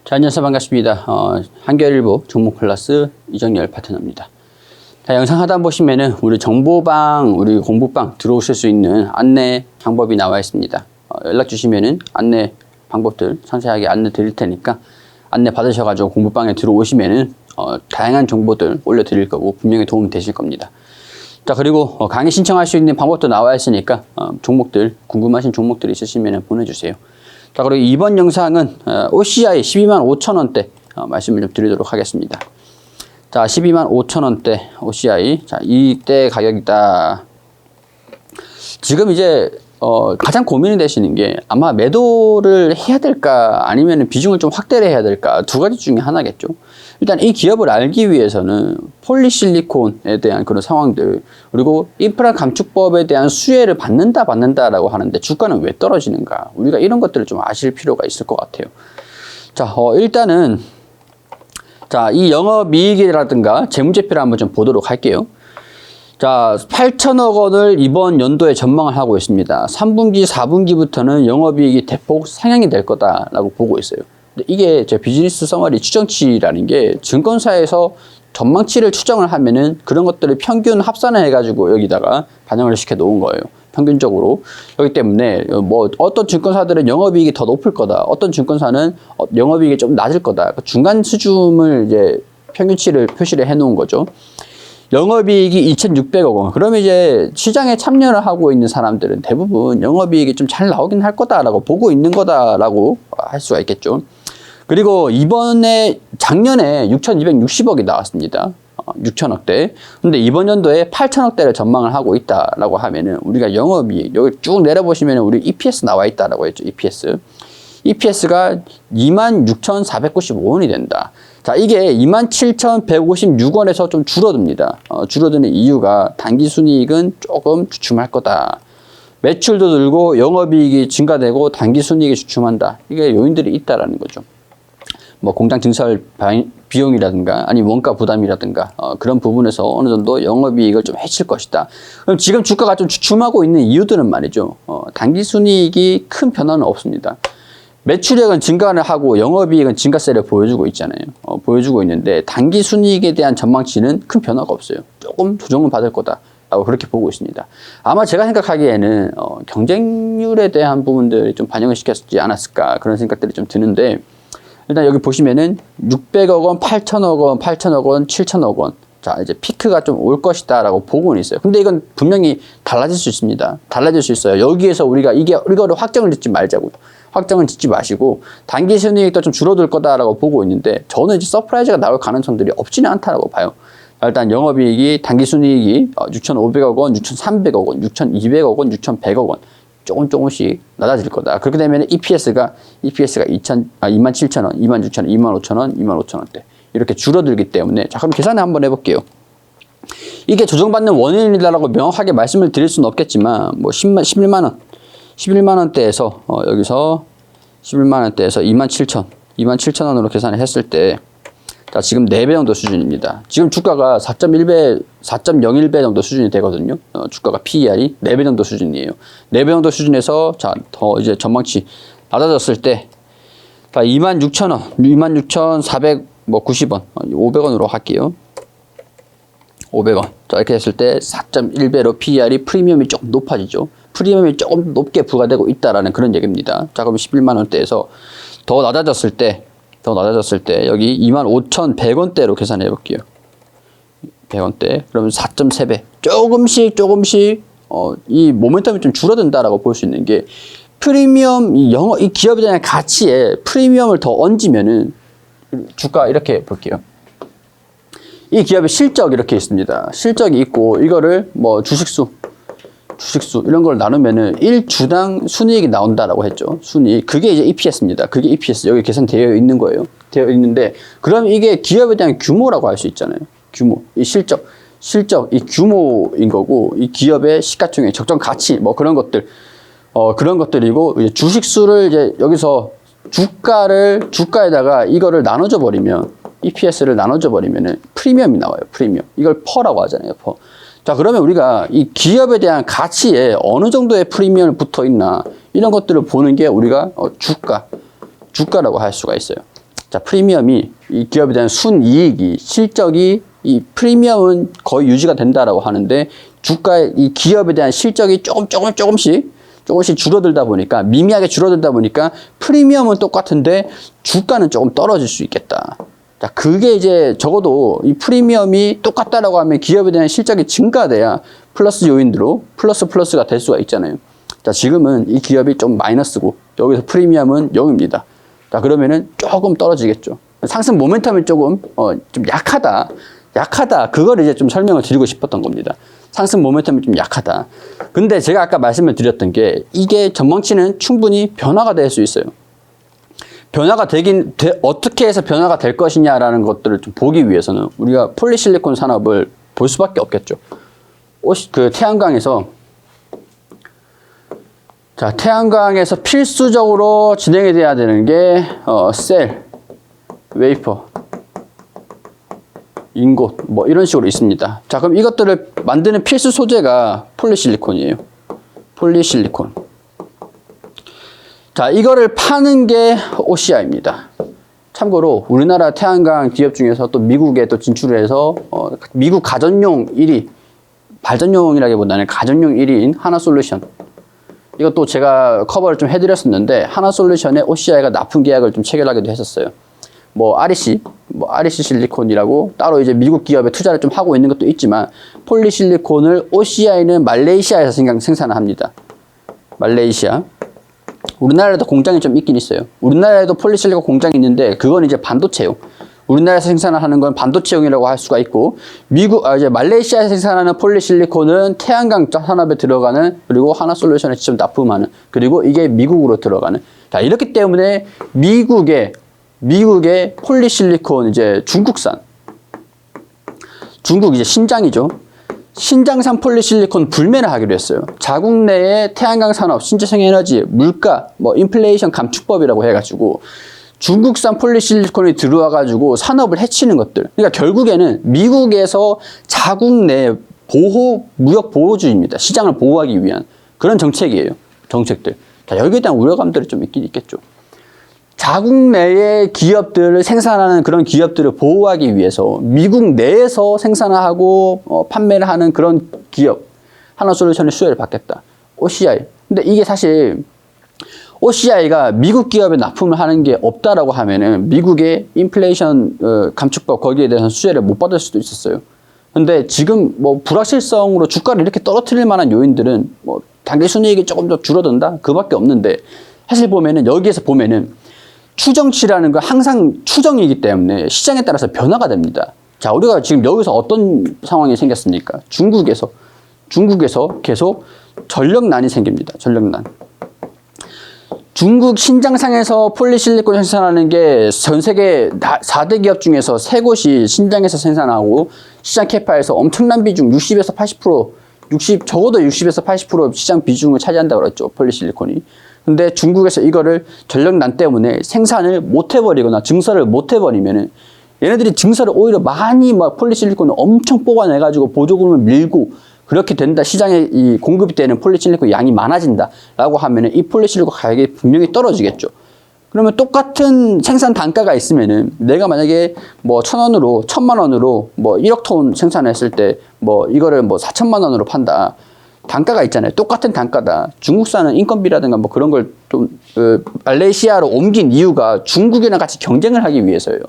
자, 안녕하세요. 반갑습니다. 한겨레일보 종목클래스 이정열 파트너입니다. 자, 영상 하단 보시면은 우리 정보방, 우리 공부방 들어오실 수 있는 안내 방법이 나와 있습니다. 연락 주시면은 안내 방법들 상세하게 안내 드릴 테니까 안내 받으셔가지고 공부방에 들어오시면은 다양한 정보들 올려드릴 거고 분명히 도움이 되실 겁니다. 자, 그리고 강의 신청할 수 있는 방법도 나와 있으니까 종목들, 궁금하신 종목들 있으시면 보내주세요. 자, 그리고 이번 영상은 OCI 125,000원대 말씀을 좀 드리도록 하겠습니다. 자, 125,000원대 OCI. 자, 이때 가격이다. 지금 이제 가장 고민이 되시는 게 아마 매도를 해야 될까 아니면 비중을 좀 확대를 해야 될까 두 가지 중에 하나겠죠. 일단 이 기업을 알기 위해서는 폴리실리콘에 대한 그런 상황들, 그리고 인프라 감축법에 대한 수혜를 받는다라고 하는데 주가는 왜 떨어지는가, 우리가 이런 것들을 좀 아실 필요가 있을 것 같아요. 자, 일단은 자, 이 영업이익이라든가 재무제표를 한번 좀 보도록 할게요. 자, 8천억 원을 이번 연도에 전망을 하고 있습니다. 3분기, 4분기부터는 영업이익이 대폭 상향이 될 거다라고 보고 있어요. 근데 이게 제 비즈니스 서머리 추정치라는 게 증권사에서 전망치를 추정을 하면은 그런 것들을 평균 합산을 해가지고 여기다가 반영을 시켜 놓은 거예요. 평균적으로. 그렇기 때문에 뭐 어떤 증권사들은 영업이익이 더 높을 거다, 어떤 증권사는 영업이익이 좀 낮을 거다. 중간 수준을 이제 평균치를 표시를 해 놓은 거죠. 영업이익이 2,600억 원. 그러면 이제 시장에 참여를 하고 있는 사람들은 대부분 영업이익이 좀 잘 나오긴 할 거다라고 보고 있는 거다라고 할 수가 있겠죠. 그리고 작년에 6,260억이 나왔습니다. 6천억대. 근데 이번 연도에 8천억대를 전망을 하고 있다라고 하면은 우리가 영업이익, 여기 쭉 내려보시면은 우리 EPS 나와 있다라고 했죠. EPS가 26,495원이 된다. 자, 이게 27,156원에서 좀 줄어듭니다. 줄어드는 이유가 당기순이익은 조금 주춤할 거다. 매출도 늘고 영업이익이 증가되고 당기순이익이 주춤한다. 이게 요인들이 있다라는 거죠. 뭐 공장 증설 비용이라든가 아니 원가 부담이라든가 그런 부분에서 어느 정도 영업이익을 좀 해칠 것이다. 그럼 지금 주가가 좀 주춤하고 있는 이유들은 말이죠. 당기순이익이 큰 변화는 없습니다. 매출액은 증가를 하고 영업이익은 증가세를 보여주고 있잖아요. 보여주고 있는데 당기순이익에 대한 전망치는 큰 변화가 없어요. 조금 조정은 받을 거다라고 그렇게 보고 있습니다. 아마 제가 생각하기에는 경쟁률에 대한 부분들이 좀 반영을 시켰지 않았을까 그런 생각들이 좀 드는데, 일단 여기 보시면은 600억 원, 8천억 원, 8천억 원, 7천억 원. 자, 이제 피크가 좀 올 것이다라고 보고는 있어요. 근데 이건 분명히 달라질 수 있습니다. 달라질 수 있어요. 여기에서 우리가 이거를 확정을 짓지 말자고요. 확정을 짓지 마시고 단기 순이익도 좀 줄어들 거다라고 보고 있는데 저는 이제 서프라이즈가 나올 가능성들이 없지는 않다라고 봐요. 일단 영업이익이 단기 순이익이 6,500억 원, 6,300억 원, 6,200억 원, 6,100억 원 조금씩 낮아질 거다. 그렇게 되면 EPS가 27,000원, 26,000원, 25,000원, 25,000원대 이렇게 줄어들기 때문에, 자, 그럼 계산을 한번 해볼게요. 이게 조정받는 원인이다라고 명확하게 말씀을 드릴 수는 없겠지만 뭐 11만 원대에서 여기서 11만 원대에서 27,000원으로 계산을 했을 때, 자, 지금 4배 정도 수준입니다. 지금 주가가 4.1배, 4.01배 정도 수준이 되거든요. 주가가 PER이 4배 정도 수준이에요. 4배 정도 수준에서, 자, 더 이제 전망치 낮아졌을 때, 자, 26,000원, 26,490원, 500원으로 할게요. 500원. 자, 이렇게 했을 때 4.1배로 PER이 프리미엄이 조금 높아지죠. 프리미엄이 조금 높게 부과되고 있다라는 그런 얘기입니다. 자, 그럼 11만 원대에서 더 낮아졌을 때 여기 25,100원대로 계산해 볼게요. 100원대. 그러면 4.3배. 조금씩 이 모멘텀이 좀 줄어든다라고 볼 수 있는 게, 프리미엄 이 기업에 대한 가치에 프리미엄을 더 얹으면은 주가 이렇게 볼게요. 이 기업의 실적 이렇게 있습니다. 실적이 있고 이거를 뭐 주식수 이런 걸 나누면은 1주당 순이익이 나온다라고 했죠. 순이익. 그게 이제 EPS입니다. 그게 EPS. 여기 계산되어 있는 거예요. 되어 있는데, 그럼 이게 기업에 대한 규모라고 할 수 있잖아요. 규모. 이 실적, 이 규모인 거고, 이 기업의 시가총액, 적정 가치, 뭐 그런 것들, 그런 것들이고, 이제 주식수를 이제 여기서 주가에다가 이거를 나눠줘 버리면, EPS를 나눠줘 버리면은 프리미엄이 나와요. 프리미엄. 이걸 퍼라고 하잖아요. 퍼. 자, 그러면 우리가 이 기업에 대한 가치에 어느 정도의 프리미엄이 붙어 있나, 이런 것들을 보는 게 우리가 주가라고 할 수가 있어요. 자, 프리미엄이 이 기업에 대한 순이익이, 실적이 이 프리미엄은 거의 유지가 된다라고 하는데 주가의 이 기업에 대한 실적이 조금씩 줄어들다 보니까, 미미하게 줄어들다 보니까 프리미엄은 똑같은데 주가는 조금 떨어질 수 있겠다. 자, 그게 이제 적어도 이 프리미엄이 똑같다라고 하면 기업에 대한 실적이 증가돼야 플러스 요인으로 플러스가 될 수가 있잖아요. 자, 지금은 이 기업이 좀 마이너스고 여기서 프리미엄은 0입니다. 자, 그러면은 조금 떨어지겠죠. 상승 모멘텀이 조금 좀 약하다. 그걸 이제 좀 설명을 드리고 싶었던 겁니다. 상승 모멘텀이 좀 약하다. 근데 제가 아까 말씀을 드렸던 게 이게 전망치는 충분히 변화가 될 수 있어요. 변화가 어떻게 해서 변화가 될 것이냐라는 것들을 좀 보기 위해서는 우리가 폴리실리콘 산업을 볼 수밖에 없겠죠. 태양광에서 필수적으로 진행이 돼야 되는 게 셀, 웨이퍼, 인곳 뭐 이런 식으로 있습니다. 자, 그럼 이것들을 만드는 필수 소재가 폴리실리콘이에요. 폴리실리콘. 자, 이거를 파는 게 OCI입니다. 참고로 우리나라 태양광 기업 중에서 또 미국에 또 진출을 해서 미국 가전용 1위, 발전용이라기보다는 가전용 1위인 하나솔루션. 이것도 제가 커버를 좀 해드렸었는데 하나솔루션에 OCI가 납품 계약을 좀 체결하기도 했었어요. REC 실리콘이라고 따로 이제 미국 기업에 투자를 좀 하고 있는 것도 있지만 폴리실리콘을 OCI는 말레이시아에서 생산을 합니다. 말레이시아. 우리나라에도 공장이 좀 있긴 있어요. 우리나라에도 폴리실리콘 공장이 있는데 그건 이제 반도체용. 우리나라에서 생산을 하는 건 반도체용이라고 할 수가 있고 이제 말레이시아에서 생산하는 폴리실리콘은 태양광 산업에 들어가는, 그리고 하나솔루션에 직접 납품하는, 그리고 이게 미국으로 들어가는. 자, 이렇기 때문에 미국의 폴리실리콘 이제 중국 이제 신장이죠. 신장산 폴리실리콘 불매를 하기로 했어요. 자국 내의 태양광 산업, 신재생 에너지, 물가, 인플레이션 감축법이라고 해가지고 중국산 폴리실리콘이 들어와가지고 산업을 해치는 것들. 그러니까 결국에는 미국에서 자국 내 무역 보호주의입니다. 시장을 보호하기 위한 그런 정책이에요. 정책들. 자, 여기에 대한 우려감들이 좀 있긴 있겠죠. 자국 내의 기업들을 생산하는 그런 기업들을 보호하기 위해서 미국 내에서 생산을 하고 판매를 하는 그런 기업, 하나솔루션의 수혜를 받겠다. OCI. 근데 이게 사실 OCI가 미국 기업에 납품을 하는 게 없다라고 하면은 미국의 인플레이션 감축법 거기에 대해서는 수혜를 못 받을 수도 있었어요. 근데 지금 불확실성으로 주가를 이렇게 떨어뜨릴 만한 요인들은 단기 순이익이 조금 더 줄어든다? 그밖에 없는데 사실 보면은 여기에서 보면은 추정치라는 건 항상 추정이기 때문에 시장에 따라서 변화가 됩니다. 자, 우리가 지금 여기서 어떤 상황이 생겼습니까? 중국에서 계속 전력난이 생깁니다. 전력난. 중국 신장상에서 폴리실리콘 생산하는 게 전 세계 4대 기업 중에서 3곳이 신장에서 생산하고 시장 캐파에서 엄청난 비중 60에서 80%, 적어도 60에서 80% 시장 비중을 차지한다고 그랬죠. 폴리실리콘이. 근데 중국에서 이거를 전력난 때문에 생산을 못 해버리거나 증설을 못 해버리면은 얘네들이 증설을 오히려 많이 폴리실리콘을 엄청 뽑아내가지고 보조금을 밀고 그렇게 된다. 시장에 이 공급이 되는 폴리실리콘 양이 많아진다. 라고 하면은 이 폴리실리콘 가격이 분명히 떨어지겠죠. 그러면 똑같은 생산 단가가 있으면은 내가 만약에 1,000원으로, 1,000만 원으로 1억 톤 생산했을 때 이거를 4천만 원으로 판다. 단가가 있잖아요. 똑같은 단가다. 중국산은 인건비라든가 그런 걸 좀 말레이시아로 옮긴 이유가 중국이랑 같이 경쟁을 하기 위해서예요.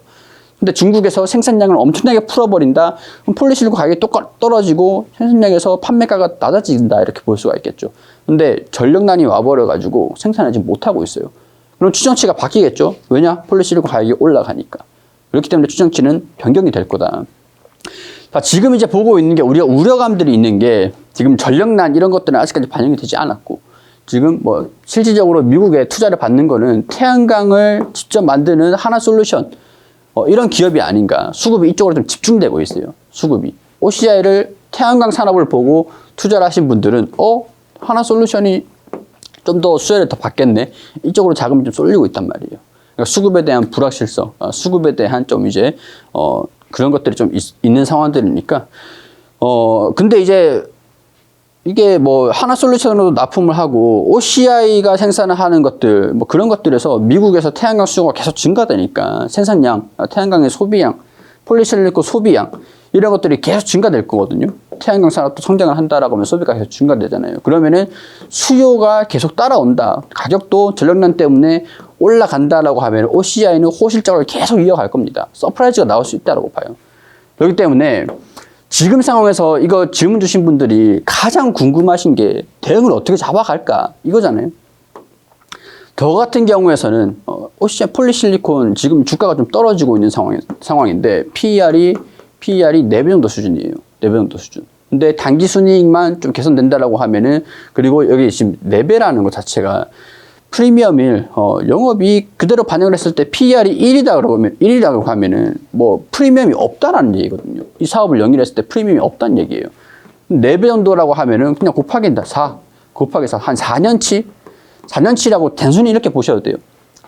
근데 중국에서 생산량을 엄청나게 풀어버린다. 그럼 폴리실리콘 가격이 떨어지고 생산량에서 판매가가 낮아진다. 이렇게 볼 수가 있겠죠. 근데 전력난이 와버려가지고 생산을 지금 못하고 있어요. 그럼 추정치가 바뀌겠죠. 왜냐? 폴리실리콘 가격이 올라가니까. 그렇기 때문에 추정치는 변경이 될 거다. 자, 지금 이제 보고 있는 게 우리가 우려감들이 있는 게 지금 전력난 이런 것들은 아직까지 반영이 되지 않았고 지금 실질적으로 미국에 투자를 받는 거는 태양광을 직접 만드는 하나솔루션 이런 기업이 아닌가. 수급이 이쪽으로 좀 집중되고 있어요. 수급이. OCI를 태양광 산업을 보고 투자를 하신 분들은 하나솔루션이 좀 더 수혜를 더 받겠네. 이쪽으로 자금이 좀 쏠리고 있단 말이에요. 그러니까 수급에 대한 불확실성, 수급에 대한 좀 이제 그런 것들이 좀 있는 상황들이니까 근데 이제 이게 뭐 하나솔루션으로 납품을 하고 OCI가 생산하는 것들 뭐 그런 것들에서 미국에서 태양광 수요가 계속 증가되니까 생산량, 태양광의 소비량, 폴리실리콘 소비량 이런 것들이 계속 증가될 거거든요. 태양광 산업도 성장을 한다라고 하면 소비가 계속 증가되잖아요. 그러면은 수요가 계속 따라온다. 가격도 전력난 때문에 올라간다라고 하면 OCI는 호실적으로 계속 이어갈 겁니다. 서프라이즈가 나올 수 있다고 봐요. 그렇기 때문에 지금 상황에서 이거 질문 주신 분들이 가장 궁금하신 게 대응을 어떻게 잡아갈까 이거잖아요. 저 같은 경우에서는 OCI 폴리실리콘 지금 주가가 좀 떨어지고 있는 상황인데 PER이 4배 정도 수준이에요. 4배 정도 수준. 근데 단기 순이익만 좀 개선된다라고 하면은 그리고 여기 지금 4배라는 것 자체가 프리미엄일 영업이익 그대로 반영을 했을 때 PER이 1이라고 하면은 뭐 프리미엄이 없다라는 얘기거든요. 이 사업을 영위했을 때 프리미엄이 없다는 얘기예요. 4배 정도라고 하면은 그냥 곱하기 4 곱하기 4 한 4년치 4년치라고 단순히 이렇게 보셔도 돼요.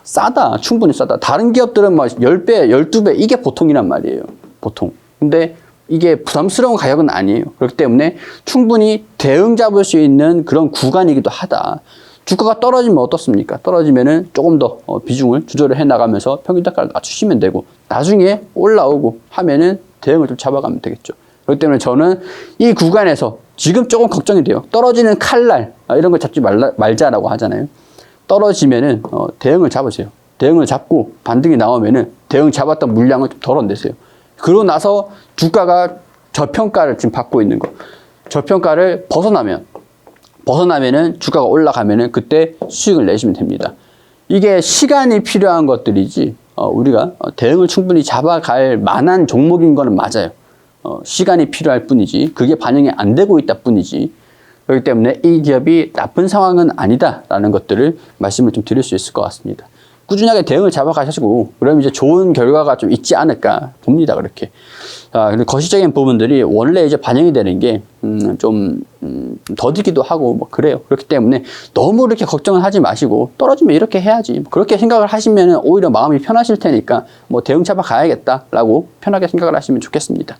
싸다. 충분히 싸다. 다른 기업들은 막 10배, 12배 이게 보통이란 말이에요. 보통. 근데 이게 부담스러운 가격은 아니에요. 그렇기 때문에 충분히 대응 잡을 수 있는 그런 구간이기도 하다. 주가가 떨어지면 어떻습니까? 떨어지면은 조금 더 비중을 조절을 해 나가면서 평균 단가를 낮추시면 되고 나중에 올라오고 하면은 대응을 좀 잡아가면 되겠죠. 그렇기 때문에 저는 이 구간에서 지금 조금 걱정이 돼요. 떨어지는 칼날 이런 걸 잡지 말자라고 하잖아요. 떨어지면은 대응을 잡으세요. 대응을 잡고 반등이 나오면은 대응 잡았던 물량을 좀 덜어내세요. 그러고 나서 주가가 저평가를 지금 받고 있는 거. 저평가를 벗어나면은 주가가 올라가면은 그때 수익을 내시면 됩니다. 이게 시간이 필요한 것들이지 우리가 대응을 충분히 잡아갈 만한 종목인 거는 맞아요. 시간이 필요할 뿐이지 그게 반영이 안 되고 있다 뿐이지 그렇기 때문에 이 기업이 나쁜 상황은 아니다라는 것들을 말씀을 좀 드릴 수 있을 것 같습니다. 꾸준하게 대응을 잡아가시고 그러면 이제 좋은 결과가 좀 있지 않을까 봅니다. 그렇게. 근데 거시적인 부분들이 원래 이제 반영이 되는 게 좀 더디기도 하고 뭐 그래요. 그렇기 때문에 너무 이렇게 걱정을 하지 마시고 떨어지면 이렇게 해야지. 뭐 그렇게 생각을 하시면 오히려 마음이 편하실 테니까 뭐 대응 잡아 가야겠다라고 편하게 생각을 하시면 좋겠습니다.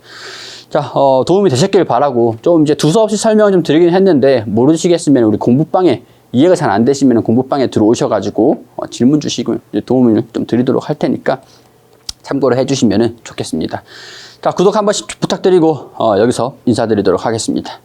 자, 도움이 되셨길 바라고 좀 이제 두서없이 설명을 좀 드리긴 했는데 모르시겠으면 우리 공부방에 이해가 잘 안 되시면 공부방에 들어오셔가지고 질문 주시고 도움을 좀 드리도록 할 테니까 참고를 해주시면 좋겠습니다. 자, 구독 한 번씩 부탁드리고 여기서 인사드리도록 하겠습니다.